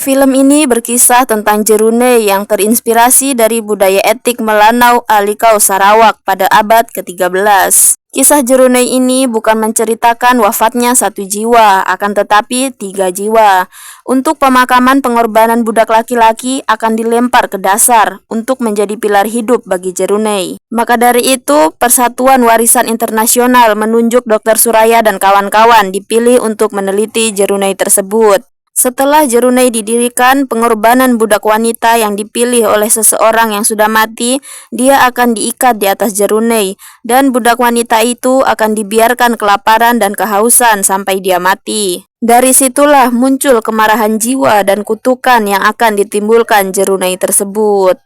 Film ini berkisah tentang Jerunei yang terinspirasi dari budaya etnik Melanau Alikau Sarawak pada abad ke-13. Kisah Jerunei ini bukan menceritakan wafatnya satu jiwa, akan tetapi 3 jiwa. Untuk pemakaman pengorbanan budak laki-laki akan dilempar ke dasar untuk menjadi pilar hidup bagi Jerunei. Maka dari itu, Persatuan Warisan Internasional menunjuk Dr. Suraya dan kawan-kawan dipilih untuk meneliti Jerunei tersebut. Setelah Jerunei didirikan, pengorbanan budak wanita yang dipilih oleh seseorang yang sudah mati, dia akan diikat di atas Jerunei, dan budak wanita itu akan dibiarkan kelaparan dan kehausan sampai dia mati. Dari situlah muncul kemarahan jiwa dan kutukan yang akan ditimbulkan Jerunei tersebut.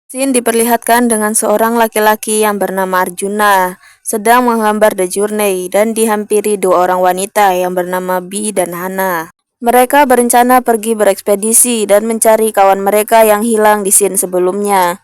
Scene diperlihatkan dengan seorang laki-laki yang bernama Arjuna sedang menggambar The Journey dan dihampiri 2 orang wanita yang bernama Bi dan Hana. Mereka berencana pergi berekspedisi dan mencari kawan mereka yang hilang di scene sebelumnya.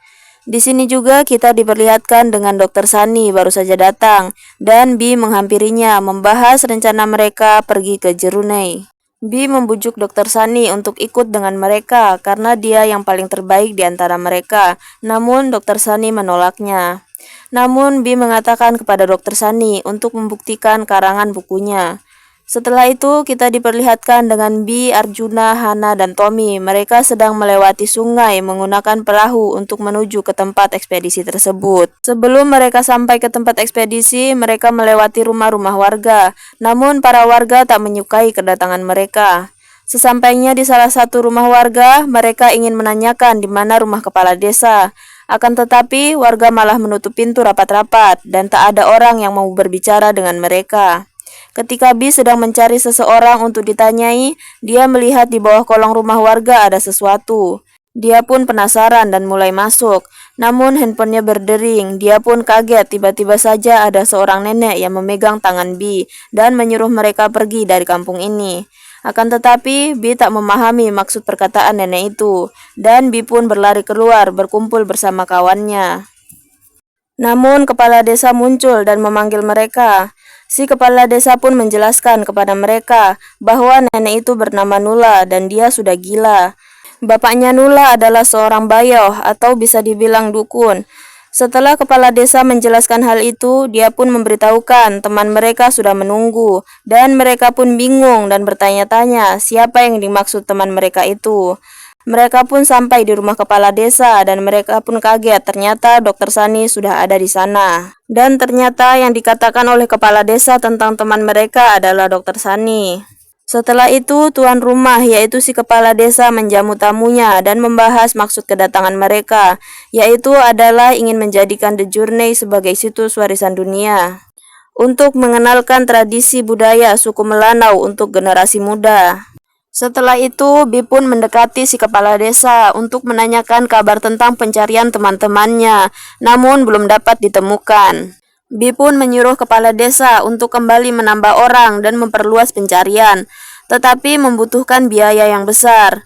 Di sini juga kita diperlihatkan dengan Dr. Sani baru saja datang dan Bi menghampirinya membahas rencana mereka pergi ke Jerunei. Bi membujuk Dr. Sani untuk ikut dengan mereka karena dia yang paling terbaik di antara mereka, namun Dr. Sani menolaknya. Namun Bi mengatakan kepada Dr. Sani untuk membuktikan karangan bukunya. Setelah itu kita diperlihatkan dengan Bi, Arjuna, Hana, dan Tommy. Mereka sedang melewati sungai menggunakan perahu untuk menuju ke tempat ekspedisi tersebut. Sebelum mereka sampai ke tempat ekspedisi, mereka melewati rumah-rumah warga. Namun para warga tak menyukai kedatangan mereka. Sesampainya di salah satu rumah warga, mereka ingin menanyakan di mana rumah kepala desa. Akan tetapi, warga malah menutup pintu rapat-rapat dan tak ada orang yang mau berbicara dengan mereka. Ketika Bi sedang mencari seseorang untuk ditanyai, dia melihat di bawah kolong rumah warga ada sesuatu. Dia pun penasaran dan mulai masuk. Namun handphonenya berdering. Dia pun kaget, tiba-tiba saja ada seorang nenek yang memegang tangan Bi dan menyuruh mereka pergi dari kampung ini. Akan tetapi, Bi tak memahami maksud perkataan nenek itu, dan Bi pun berlari keluar berkumpul bersama kawannya. Namun kepala desa muncul dan memanggil mereka. Si kepala desa pun menjelaskan kepada mereka bahwa nenek itu bernama Nula dan dia sudah gila. Bapaknya Nula adalah seorang bayoh atau bisa dibilang dukun. Setelah kepala desa menjelaskan hal itu, dia pun memberitahukan teman mereka sudah menunggu dan mereka pun bingung dan bertanya-tanya siapa yang dimaksud teman mereka itu. Mereka pun sampai di rumah kepala desa dan mereka pun kaget ternyata Dr. Sani sudah ada di sana. Dan ternyata yang dikatakan oleh kepala desa tentang teman mereka adalah Dr. Sani. Setelah itu tuan rumah yaitu si kepala desa menjamu tamunya dan membahas maksud kedatangan mereka, yaitu adalah ingin menjadikan The Journey sebagai situs warisan dunia. Untuk mengenalkan tradisi budaya suku Melanau untuk generasi muda. Setelah itu, Bi pun mendekati si kepala desa untuk menanyakan kabar tentang pencarian teman-temannya, namun belum dapat ditemukan. Bi pun menyuruh kepala desa untuk kembali menambah orang dan memperluas pencarian, tetapi membutuhkan biaya yang besar.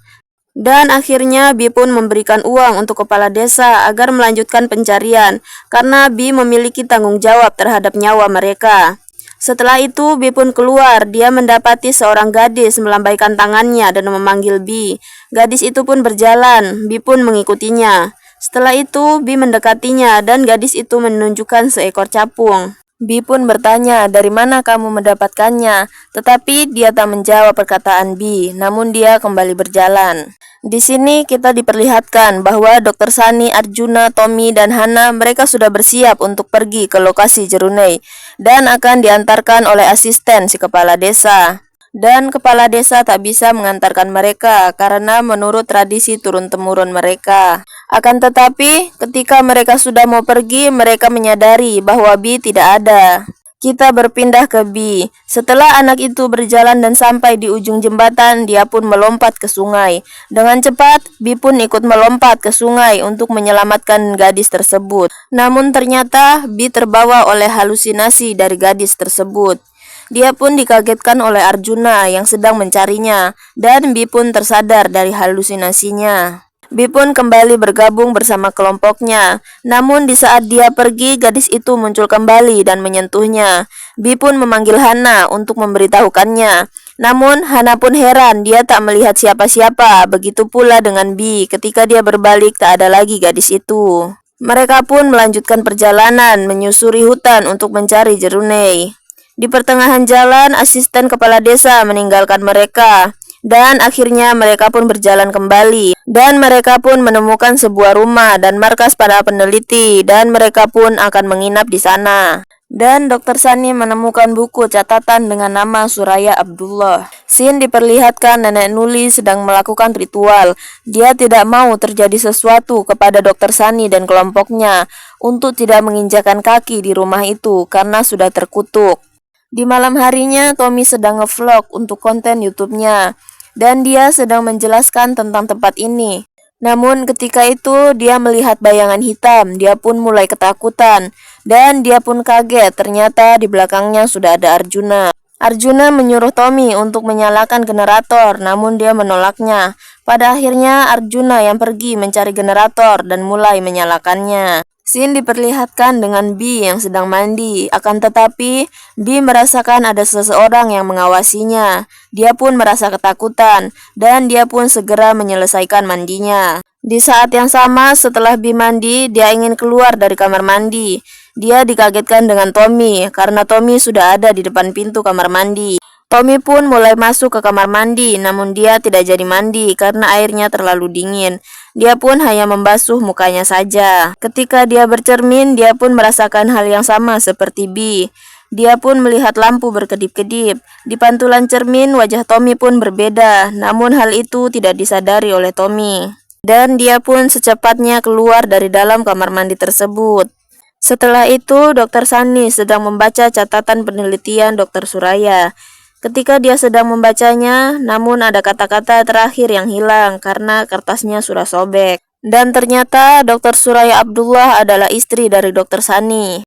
Dan akhirnya Bi pun memberikan uang untuk kepala desa agar melanjutkan pencarian, karena Bi memiliki tanggung jawab terhadap nyawa mereka. Setelah itu, Bi pun keluar. Dia mendapati seorang gadis melambaikan tangannya dan memanggil Bi. Gadis itu pun berjalan. Bi pun mengikutinya. Setelah itu, Bi mendekatinya dan gadis itu menunjukkan seekor capung. Bi pun bertanya, dari mana kamu mendapatkannya? Tetapi dia tak menjawab perkataan Bi, namun dia kembali berjalan. Di sini kita diperlihatkan bahwa Dr. Sani, Arjuna, Tommy, dan Hana mereka sudah bersiap untuk pergi ke lokasi Jerunei dan akan diantarkan oleh asisten si kepala desa. Dan kepala desa tak bisa mengantarkan mereka karena menurut tradisi turun-temurun mereka. Akan tetapi, ketika mereka sudah mau pergi, mereka menyadari bahwa Bi tidak ada. Kita berpindah ke Bi. Setelah anak itu berjalan dan sampai di ujung jembatan, dia pun melompat ke sungai. Dengan cepat, Bi pun ikut melompat ke sungai untuk menyelamatkan gadis tersebut. Namun ternyata, Bi terbawa oleh halusinasi dari gadis tersebut. Dia pun dikagetkan oleh Arjuna yang sedang mencarinya, dan Bi pun tersadar dari halusinasinya. Bi pun kembali bergabung bersama kelompoknya. Namun di saat dia pergi, gadis itu muncul kembali dan menyentuhnya. Bi pun memanggil Hana untuk memberitahukannya. Namun Hana pun heran, dia tak melihat siapa-siapa. Begitu pula dengan Bi, ketika dia berbalik tak ada lagi gadis itu. Mereka pun melanjutkan perjalanan menyusuri hutan untuk mencari Jerunei. Di pertengahan jalan, asisten kepala desa meninggalkan mereka. Dan akhirnya mereka pun berjalan kembali. Dan mereka pun menemukan sebuah rumah dan markas para peneliti. Dan mereka pun akan menginap di sana. Dan Dr. Sani menemukan buku catatan dengan nama Suraya Abdullah. Scene diperlihatkan nenek Nuli sedang melakukan ritual. Dia tidak mau terjadi sesuatu kepada Dr. Sani dan kelompoknya untuk tidak menginjakan kaki di rumah itu karena sudah terkutuk. Di malam harinya, Tommy sedang ngevlog untuk konten YouTube-nya dan dia sedang menjelaskan tentang tempat ini. Namun ketika itu dia melihat bayangan hitam, dia pun mulai ketakutan dan dia pun kaget, ternyata di belakangnya sudah ada Arjuna. Arjuna menyuruh Tommy untuk menyalakan generator, namun dia menolaknya. Pada akhirnya Arjuna yang pergi mencari generator dan mulai menyalakannya. Scene diperlihatkan dengan Bi yang sedang mandi, akan tetapi Bi merasakan ada seseorang yang mengawasinya. Dia pun merasa ketakutan dan dia pun segera menyelesaikan mandinya. Di saat yang sama setelah Bi mandi, dia ingin keluar dari kamar mandi. Dia dikagetkan dengan Tommy karena Tommy sudah ada di depan pintu kamar mandi. Tommy pun mulai masuk ke kamar mandi, namun dia tidak jadi mandi karena airnya terlalu dingin. Dia pun hanya membasuh mukanya saja. Ketika dia bercermin, dia pun merasakan hal yang sama seperti Bi. Dia pun melihat lampu berkedip-kedip. Di pantulan cermin, wajah Tommy pun berbeda, namun hal itu tidak disadari oleh Tommy. Dan dia pun secepatnya keluar dari dalam kamar mandi tersebut. Setelah itu, Dr. Sani sedang membaca catatan penelitian Dr. Suraya. Ketika dia sedang membacanya, namun ada kata-kata terakhir yang hilang karena kertasnya sudah sobek. Dan ternyata Dr. Suraya Abdullah adalah istri dari Dr. Sani.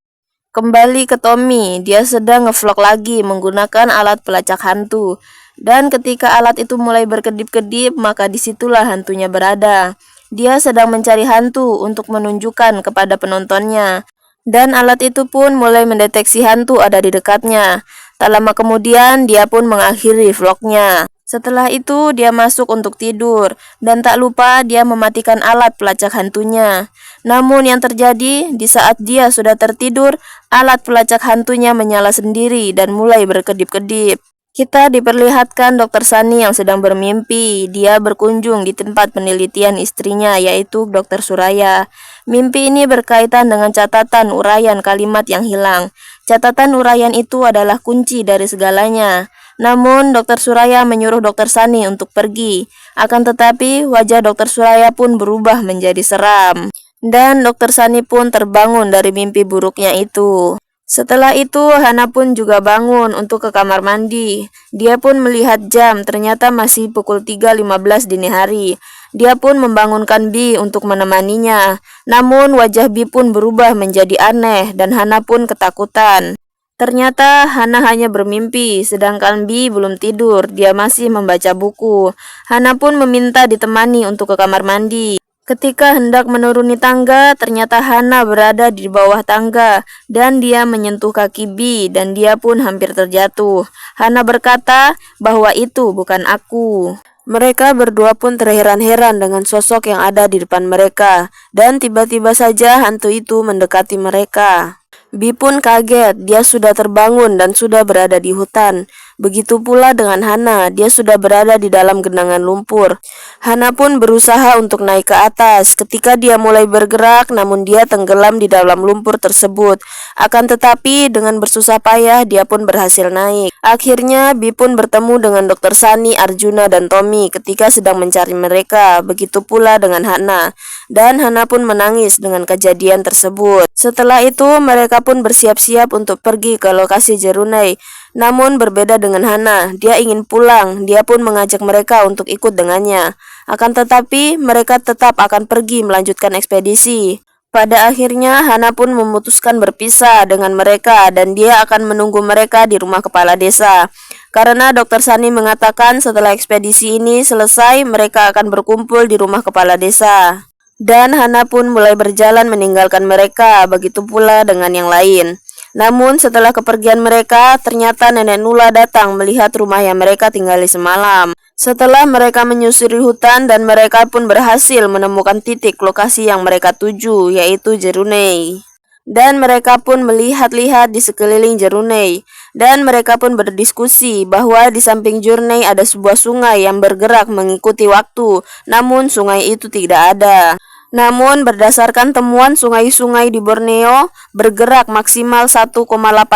Kembali ke Tommy, dia sedang ngevlog lagi menggunakan alat pelacak hantu. Dan ketika alat itu mulai berkedip-kedip, maka disitulah hantunya berada. Dia sedang mencari hantu untuk menunjukkan kepada penontonnya. Dan alat itu pun mulai mendeteksi hantu ada di dekatnya. Tak lama kemudian, dia pun mengakhiri vlognya. Setelah itu, dia masuk untuk tidur. Dan tak lupa, dia mematikan alat pelacak hantunya. Namun yang terjadi, di saat dia sudah tertidur, alat pelacak hantunya menyala sendiri dan mulai berkedip-kedip. Kita diperlihatkan Dr. Sani yang sedang bermimpi. Dia berkunjung di tempat penelitian istrinya, yaitu Dr. Suraya. Mimpi ini berkaitan dengan catatan uraian kalimat yang hilang. Catatan uraian itu adalah kunci dari segalanya. Namun, Dr. Suraya menyuruh Dr. Sani untuk pergi. Akan tetapi, wajah Dr. Suraya pun berubah menjadi seram. Dan Dr. Sani pun terbangun dari mimpi buruknya itu. Setelah itu, Hana pun juga bangun untuk ke kamar mandi. Dia pun melihat jam, ternyata masih pukul 3.15 dini hari. Dia pun membangunkan Bi untuk menemaninya. Namun wajah Bi pun berubah menjadi aneh dan Hana pun ketakutan. Ternyata Hana hanya bermimpi, sedangkan Bi belum tidur. Dia masih membaca buku. Hana pun meminta ditemani untuk ke kamar mandi. Ketika hendak menuruni tangga, ternyata Hana berada di bawah tangga dan dia menyentuh kaki Bi dan dia pun hampir terjatuh. Hana berkata bahwa itu bukan aku. Mereka berdua pun terheran-heran dengan sosok yang ada di depan mereka dan tiba-tiba saja hantu itu mendekati mereka. Bi pun kaget, dia sudah terbangun dan sudah berada di hutan. Begitu pula dengan Hana, dia sudah berada di dalam genangan lumpur. Hana pun berusaha untuk naik ke atas. Ketika dia mulai bergerak, namun dia tenggelam di dalam lumpur tersebut. Akan tetapi, dengan bersusah payah, dia pun berhasil naik. Akhirnya, Bi pun bertemu dengan Dr. Sani, Arjuna, dan Tommy ketika sedang mencari mereka. Begitu pula dengan Hana. Dan Hana pun menangis dengan kejadian tersebut. Setelah itu, mereka pun bersiap-siap untuk pergi ke lokasi Jerunei. Namun berbeda dengan Hana, dia ingin pulang. Dia pun mengajak mereka untuk ikut dengannya. Akan tetapi mereka tetap akan pergi melanjutkan ekspedisi. Pada akhirnya Hana pun memutuskan berpisah dengan mereka dan dia akan menunggu mereka di rumah kepala desa. karena Dokter Sani mengatakan setelah ekspedisi ini selesai mereka akan berkumpul di rumah kepala desa. Dan Hana pun mulai berjalan meninggalkan mereka, begitu pula dengan yang lain. Namun setelah kepergian mereka, ternyata Nenek Nula datang melihat rumah yang mereka tinggali semalam. Setelah mereka menyusuri hutan dan mereka pun berhasil menemukan titik lokasi yang mereka tuju, yaitu Jerunei. Dan mereka pun melihat-lihat di sekeliling Jerunei. Dan mereka pun berdiskusi bahwa di samping Jerunei ada sebuah sungai yang bergerak mengikuti waktu, namun sungai itu tidak ada. Namun berdasarkan temuan sungai-sungai di Borneo bergerak maksimal 1,8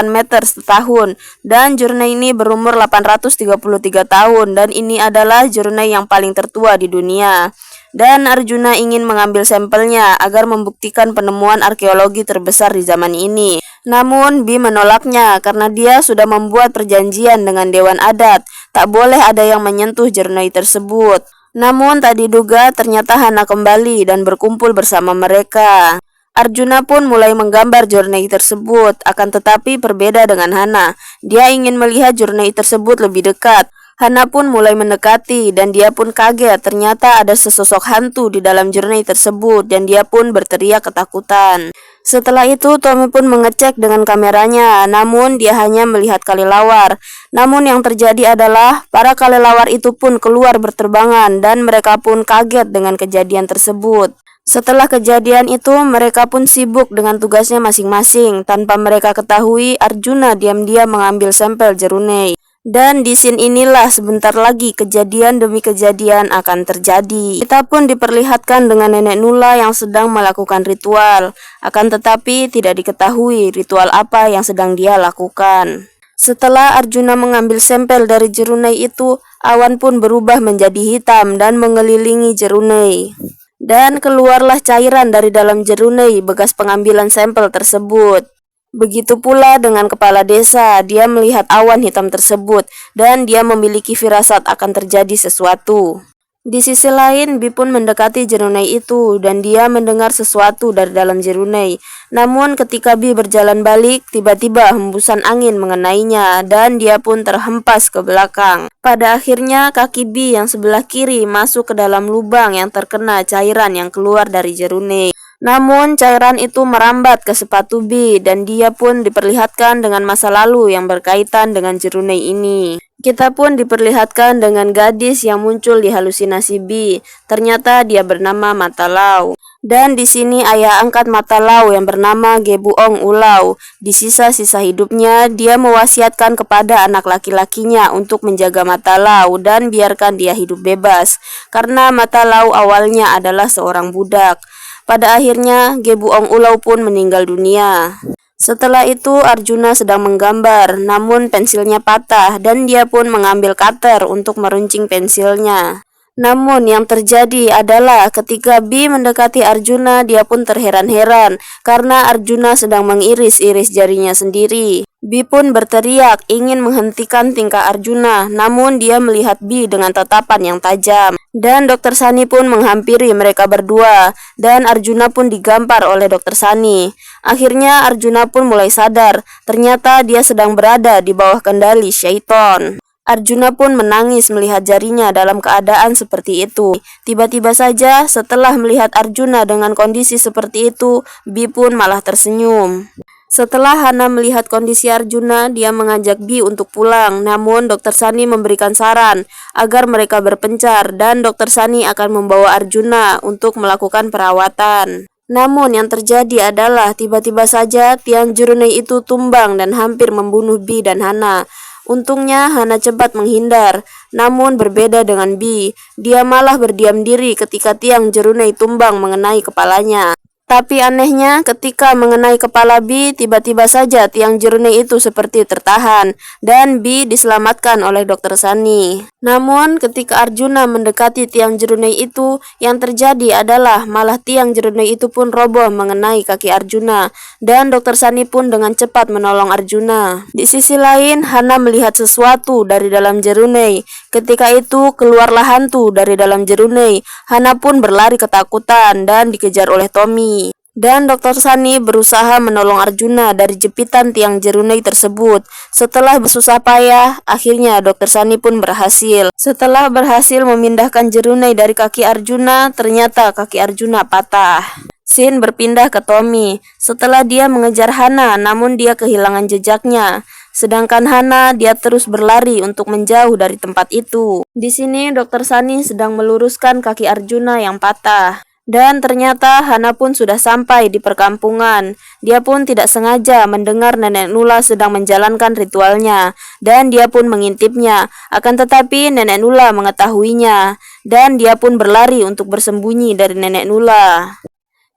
meter setahun dan Jerunei ini berumur 833 tahun dan ini adalah Jerunei yang paling tertua di dunia. Dan Arjuna ingin mengambil sampelnya agar membuktikan penemuan arkeologi terbesar di zaman ini. Namun Bi menolaknya karena dia sudah membuat perjanjian dengan Dewan Adat, tak boleh ada yang menyentuh Jerunei tersebut. Namun tak diduga ternyata Hana kembali dan berkumpul bersama mereka. Arjuna pun mulai menggambar Jerunei tersebut, akan tetapi berbeda dengan Hana. Dia ingin melihat Jerunei tersebut lebih dekat. Hana pun mulai mendekati dan dia pun kaget ternyata ada sesosok hantu di dalam Jerunei tersebut dan dia pun berteriak ketakutan. Setelah itu Tommy pun mengecek dengan kameranya, namun dia hanya melihat kelelawar. Namun yang terjadi adalah para kelelawar itu pun keluar berterbangan dan mereka pun kaget dengan kejadian tersebut. Setelah kejadian itu mereka pun sibuk dengan tugasnya masing-masing. Tanpa mereka ketahui, Arjuna diam-diam mengambil sampel Jerunei. Dan di scene inilah sebentar lagi kejadian demi kejadian akan terjadi. Kita pun diperlihatkan dengan Nenek Nula yang sedang melakukan ritual. Akan tetapi tidak diketahui ritual apa yang sedang dia lakukan. Setelah Arjuna mengambil sampel dari Jerunei itu, awan pun berubah menjadi hitam dan mengelilingi Jerunei. Dan keluarlah cairan dari dalam Jerunei bekas pengambilan sampel tersebut. Begitu pula dengan kepala desa, dia melihat awan hitam tersebut dan dia memiliki firasat akan terjadi sesuatu. Di sisi lain, Bi pun mendekati Jerunei itu dan dia mendengar sesuatu dari dalam Jerunei. Namun ketika Bi berjalan balik, tiba-tiba hembusan angin mengenainya dan dia pun terhempas ke belakang. Pada akhirnya kaki Bi yang sebelah kiri masuk ke dalam lubang yang terkena cairan yang keluar dari Jerunei. Namun cairan itu merambat ke sepatu Bi dan dia pun diperlihatkan dengan masa lalu yang berkaitan dengan Jerunei ini. Kita pun diperlihatkan dengan gadis yang muncul di halusinasi Bi. Ternyata dia bernama Matalau. Dan di sini ayah angkat Matalau yang bernama Gebuong Ulau. Di sisa-sisa hidupnya dia mewasiatkan kepada anak laki-lakinya untuk menjaga Matalau dan biarkan dia hidup bebas. Karena Matalau awalnya adalah seorang budak. Pada akhirnya, Gebuong Ulau pun meninggal dunia. Setelah itu, Arjuna sedang menggambar, namun pensilnya patah dan dia pun mengambil cutter untuk meruncing pensilnya. Namun yang terjadi adalah ketika Bi mendekati Arjuna, dia pun terheran-heran karena Arjuna sedang mengiris-iris jarinya sendiri. Bi pun berteriak ingin menghentikan tingkah Arjuna, namun dia melihat Bi dengan tatapan yang tajam. Dan Dokter Sani pun menghampiri mereka berdua, dan Arjuna pun digampar oleh Dokter Sani. Akhirnya Arjuna pun mulai sadar, ternyata dia sedang berada di bawah kendali syaiton. Arjuna pun menangis melihat jarinya dalam keadaan seperti itu. Tiba-tiba saja setelah melihat Arjuna dengan kondisi seperti itu, Bi pun malah tersenyum. Setelah Hana melihat kondisi Arjuna, dia mengajak Bi untuk pulang. Namun Dokter Sani memberikan saran agar mereka berpencar dan Dokter Sani akan membawa Arjuna untuk melakukan perawatan. Namun yang terjadi adalah tiba-tiba saja tiang Jerunei itu tumbang dan hampir membunuh Bi dan Hana. Untungnya Hana cepat menghindar, namun berbeda dengan Bi, dia malah berdiam diri ketika tiang Jerunei tumbang mengenai kepalanya. Tapi anehnya ketika mengenai kepala Bi, tiba-tiba saja tiang Jerunei itu seperti tertahan dan Bi diselamatkan oleh Dokter Sani. Namun ketika Arjuna mendekati tiang Jerunei itu, yang terjadi adalah malah tiang Jerunei itu pun roboh mengenai kaki Arjuna dan Dokter Sani pun dengan cepat menolong Arjuna. Di sisi lain, Hana melihat sesuatu dari dalam Jerunei. Ketika itu keluarlah hantu dari dalam Jerunei. Hana pun berlari ketakutan dan dikejar oleh Tommy. Dan Dr. Sani berusaha menolong Arjuna dari jepitan tiang jerunai tersebut. Setelah bersusah payah, akhirnya Dr. Sani pun berhasil. Setelah berhasil memindahkan jerunai dari kaki Arjuna, ternyata kaki Arjuna patah. Scene berpindah ke Tommy. Setelah dia mengejar Hana, namun dia kehilangan jejaknya. Sedangkan Hana, dia terus berlari untuk menjauh dari tempat itu. Di sini Dr. Sani sedang meluruskan kaki Arjuna yang patah. Dan ternyata Hana pun sudah sampai di perkampungan. Dia pun tidak sengaja mendengar Nenek Nula sedang menjalankan ritualnya, dan dia pun mengintipnya. Akan tetapi Nenek Nula mengetahuinya, dan dia pun berlari untuk bersembunyi dari Nenek Nula.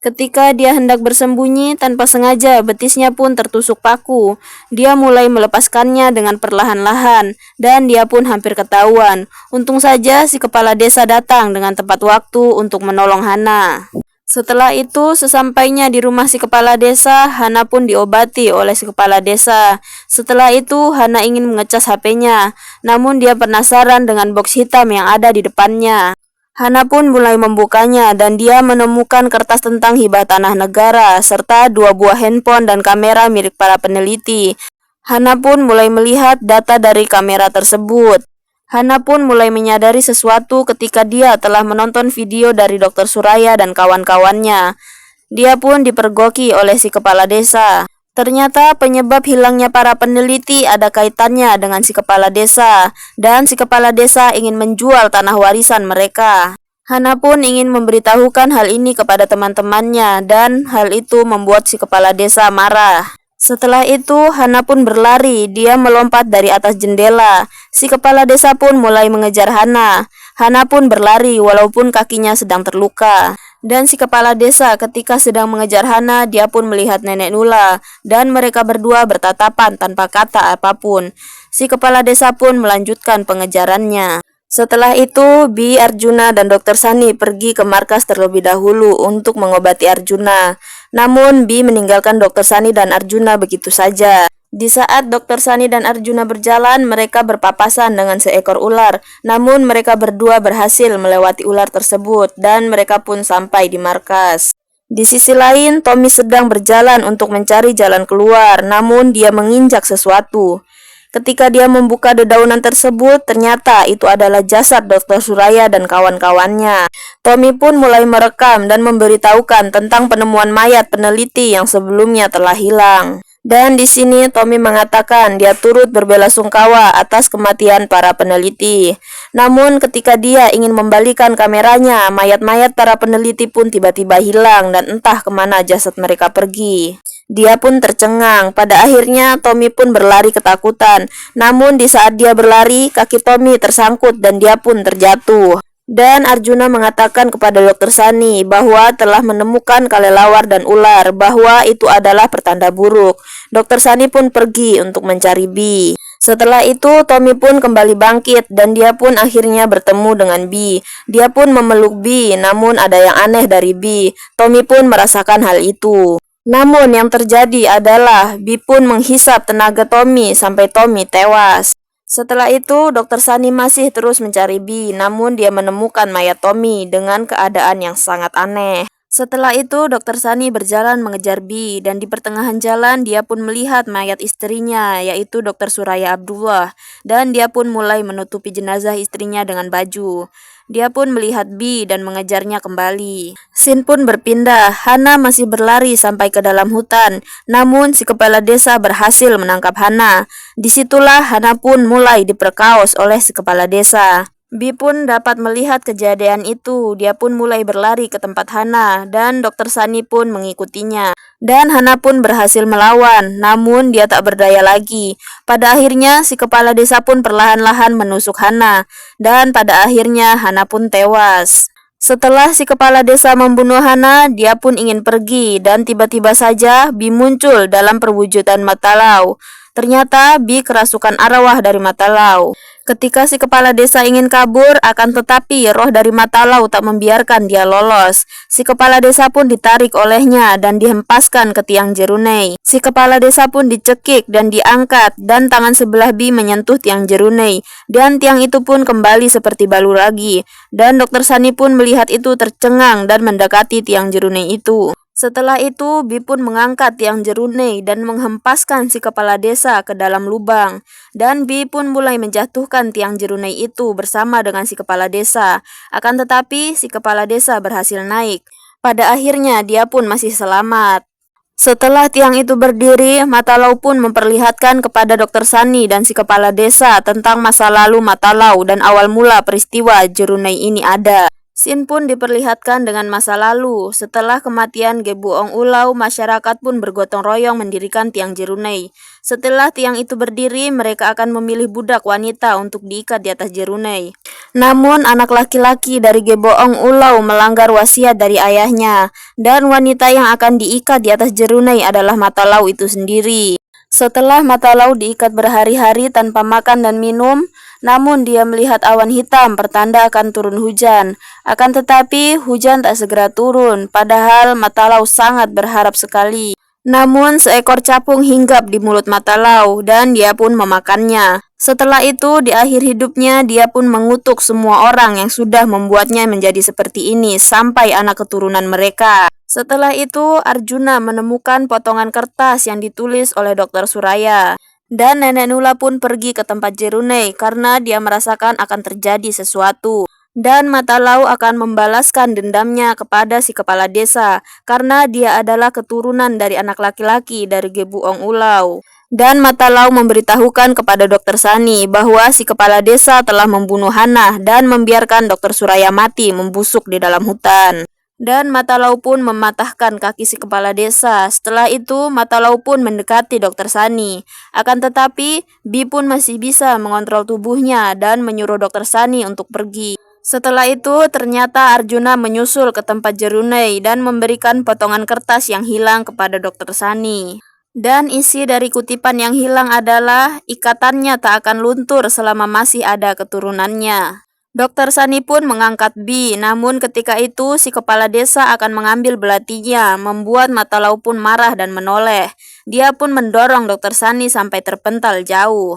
Ketika dia hendak bersembunyi, tanpa sengaja betisnya pun tertusuk paku. Dia mulai melepaskannya dengan perlahan-lahan, dan dia pun hampir ketahuan. Untung saja si kepala desa datang dengan tepat waktu untuk menolong Hana. Setelah itu, sesampainya di rumah si kepala desa, Hana pun diobati oleh si kepala desa. Setelah itu, Hana ingin mengecas HP-nya, namun dia penasaran dengan box hitam yang ada di depannya. Hana pun mulai membukanya dan dia menemukan kertas tentang hibah tanah negara serta 2 buah handphone dan kamera milik para peneliti. Hana pun mulai melihat data dari kamera tersebut. Hana pun mulai menyadari sesuatu ketika dia telah menonton video dari Dr. Suraya dan kawan-kawannya. Dia pun dipergoki oleh si kepala desa. Ternyata penyebab hilangnya para peneliti ada kaitannya dengan si kepala desa, dan si kepala desa ingin menjual tanah warisan mereka. Hana pun ingin memberitahukan hal ini kepada teman-temannya, dan hal itu membuat si kepala desa marah. Setelah itu, Hana pun berlari, dia melompat dari atas jendela. Si kepala desa pun mulai mengejar Hana. Hana pun berlari walaupun kakinya sedang terluka. Dan si kepala desa ketika sedang mengejar Hana, dia pun melihat Nenek Nula, dan mereka berdua bertatapan tanpa kata apapun. Si kepala desa pun melanjutkan pengejarannya. Setelah itu, Bi, Arjuna, dan Dr. Sani pergi ke markas terlebih dahulu untuk mengobati Arjuna. Namun, Bi meninggalkan Dr. Sani dan Arjuna begitu saja. Di saat Dr. Sani dan Arjuna berjalan, mereka berpapasan dengan seekor ular. Namun mereka berdua berhasil melewati ular tersebut dan mereka pun sampai di markas. Di sisi lain, Tommy sedang berjalan untuk mencari jalan keluar, namun dia menginjak sesuatu. Ketika dia membuka dedaunan tersebut, ternyata itu adalah jasad Dr. Suraya dan kawan-kawannya. Tommy pun mulai merekam dan memberitahukan tentang penemuan mayat peneliti yang sebelumnya telah hilang. Dan di sini Tommy mengatakan dia turut berbelasungkawa atas kematian para peneliti. Namun ketika dia ingin membalikan kameranya, mayat-mayat para peneliti pun tiba-tiba hilang dan entah kemana jasad mereka pergi. Dia pun tercengang. Pada akhirnya Tommy pun berlari ketakutan. Namun di saat dia berlari, kaki Tommy tersangkut dan dia pun terjatuh. Dan Arjuna mengatakan kepada Dr. Sani bahwa telah menemukan kelelawar dan ular, bahwa itu adalah pertanda buruk. Dr. Sani pun pergi untuk mencari Bi. Setelah itu Tommy pun kembali bangkit dan dia pun akhirnya bertemu dengan Bi. Dia pun memeluk Bi, namun ada yang aneh dari Bi. Tommy pun merasakan hal itu. Namun yang terjadi adalah Bi pun menghisap tenaga Tommy sampai Tommy tewas. Setelah itu, Dr. Sani masih terus mencari Bi, namun dia menemukan mayat Tommy dengan keadaan yang sangat aneh. Setelah itu, Dr. Sani berjalan mengejar Bi, dan di pertengahan jalan dia pun melihat mayat istrinya, yaitu Dr. Suraya Abdullah, dan dia pun mulai menutupi jenazah istrinya dengan baju. Dia pun melihat Bi dan mengejarnya kembali. Scene pun berpindah. Hana masih berlari sampai ke dalam hutan. Namun si kepala desa berhasil menangkap Hana. Disitulah Hana pun mulai diperkaos oleh si kepala desa. Bi pun dapat melihat kejadian itu. Dia pun mulai berlari ke tempat Hana dan Dr. Sani pun mengikutinya. Dan Hana pun berhasil melawan, namun dia tak berdaya lagi. Pada akhirnya si kepala desa pun perlahan-lahan menusuk Hana dan pada akhirnya Hana pun tewas. Setelah si kepala desa membunuh Hana, dia pun ingin pergi dan tiba-tiba saja Bi muncul dalam perwujudan Matalau. Ternyata Bi kerasukan arwah dari Matalau. Ketika si kepala desa ingin kabur, akan tetapi roh dari Matalau tak membiarkan dia lolos. Si kepala desa pun ditarik olehnya dan dihempaskan ke tiang jerunei. Si kepala desa pun dicekik dan diangkat dan tangan sebelah Bi menyentuh tiang jerunei. Dan tiang itu pun kembali seperti baru lagi. Dan Dr. Sani pun melihat itu tercengang dan mendekati tiang jerunei itu. Setelah itu, Bi pun mengangkat tiang jerunei dan menghempaskan si kepala desa ke dalam lubang. Dan Bi pun mulai menjatuhkan tiang jerunei itu bersama dengan si kepala desa. Akan tetapi, si kepala desa berhasil naik. Pada akhirnya, dia pun masih selamat. Setelah tiang itu berdiri, Matalau pun memperlihatkan kepada Dokter Sani dan si kepala desa tentang masa lalu Matalau dan awal mula peristiwa jerunei ini ada. Sin pun diperlihatkan dengan masa lalu. Setelah kematian Gebuong Ulau, masyarakat pun bergotong royong mendirikan tiang jerunei. Setelah tiang itu berdiri, mereka akan memilih budak wanita untuk diikat di atas jerunei. Namun anak laki-laki dari Gebuong Ulau melanggar wasiat dari ayahnya, dan wanita yang akan diikat di atas jerunei adalah Matalau itu sendiri. Setelah Matalau diikat berhari-hari tanpa makan dan minum, namun dia melihat awan hitam pertanda akan turun hujan. Akan tetapi hujan tak segera turun, padahal Matalau sangat berharap sekali. Namun seekor capung hinggap di mulut Matalau dan dia pun memakannya. Setelah itu di akhir hidupnya dia pun mengutuk semua orang yang sudah membuatnya menjadi seperti ini sampai anak keturunan mereka. Setelah itu Arjuna menemukan potongan kertas yang ditulis oleh Dr. Suraya. Dan Nenek Nula pun pergi ke tempat jerunei karena dia merasakan akan terjadi sesuatu. Dan Matalau akan membalaskan dendamnya kepada si kepala desa karena dia adalah keturunan dari anak laki-laki dari Gebuong Ulau. Dan Matalau memberitahukan kepada Dokter Sani bahwa si kepala desa telah membunuh Hana dan membiarkan Dokter Suraya mati membusuk di dalam hutan. Dan Matalau pun mematahkan kaki si kepala desa. Setelah itu Matalau pun mendekati Dokter Sani. Akan tetapi Bi pun masih bisa mengontrol tubuhnya dan menyuruh Dokter Sani untuk pergi. Setelah itu ternyata Arjuna menyusul ke tempat jerunei dan memberikan potongan kertas yang hilang kepada Dokter Sani. Dan isi dari kutipan yang hilang adalah ikatannya tak akan luntur selama masih ada keturunannya. Dokter Sani pun mengangkat Bi, namun ketika itu si kepala desa akan mengambil belatinya, membuat Matalau pun marah dan menoleh. Dia pun mendorong Dokter Sani sampai terpental jauh.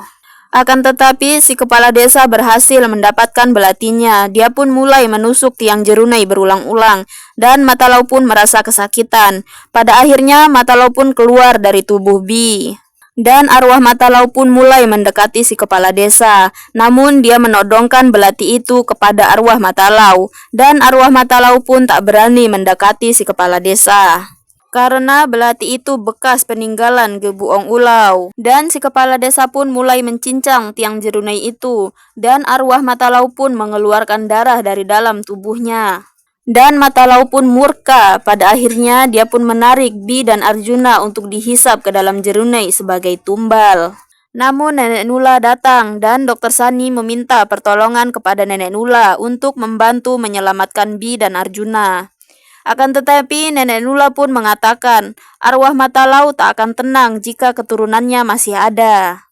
Akan tetapi si kepala desa berhasil mendapatkan belatinya. Dia pun mulai menusuk tiang jerunei berulang-ulang dan Matalau pun merasa kesakitan. Pada akhirnya Matalau pun keluar dari tubuh Bi. Dan arwah Matalau pun mulai mendekati si kepala desa. Namun dia menodongkan belati itu kepada arwah Matalau. Dan arwah Matalau pun tak berani mendekati si kepala desa. Karena belati itu bekas peninggalan Gebuong Ulau. Dan si kepala desa pun mulai mencincang tiang jerunei itu. Dan arwah Matalau pun mengeluarkan darah dari dalam tubuhnya. Dan Matalau pun murka. Pada akhirnya dia pun menarik Bi dan Arjuna untuk dihisap ke dalam jerunei sebagai tumbal. Namun Nenek Nula datang dan Dokter Sani meminta pertolongan kepada Nenek Nula untuk membantu menyelamatkan Bi dan Arjuna. Akan tetapi Nenek Nula pun mengatakan arwah Matalau tak akan tenang jika keturunannya masih ada.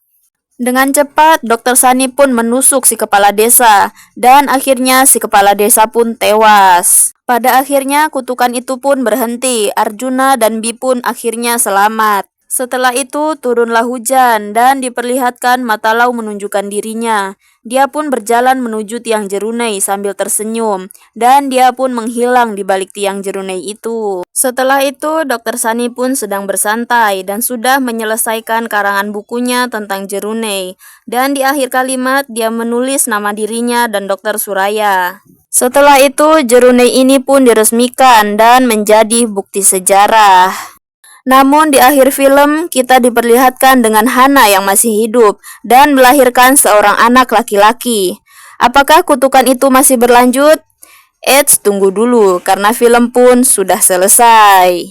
Dengan cepat, Dokter Sani pun menusuk si kepala desa, dan akhirnya si kepala desa pun tewas. Pada akhirnya, kutukan itu pun berhenti. Arjuna dan Bi pun akhirnya selamat. Setelah itu, turunlah hujan, dan diperlihatkan Matalau menunjukkan dirinya. Dia pun berjalan menuju tiang jerunei sambil tersenyum, dan dia pun menghilang di balik tiang jerunei itu. Setelah itu, Dokter Sani pun sedang bersantai dan sudah menyelesaikan karangan bukunya tentang jerunei. Dan di akhir kalimat, dia menulis nama dirinya dan Dokter Suraya. Setelah itu, jerunei ini pun diresmikan dan menjadi bukti sejarah. Namun di akhir film, kita diperlihatkan dengan Hana yang masih hidup dan melahirkan seorang anak laki-laki. Apakah kutukan itu masih berlanjut? Eits, tunggu dulu, karena film pun sudah selesai.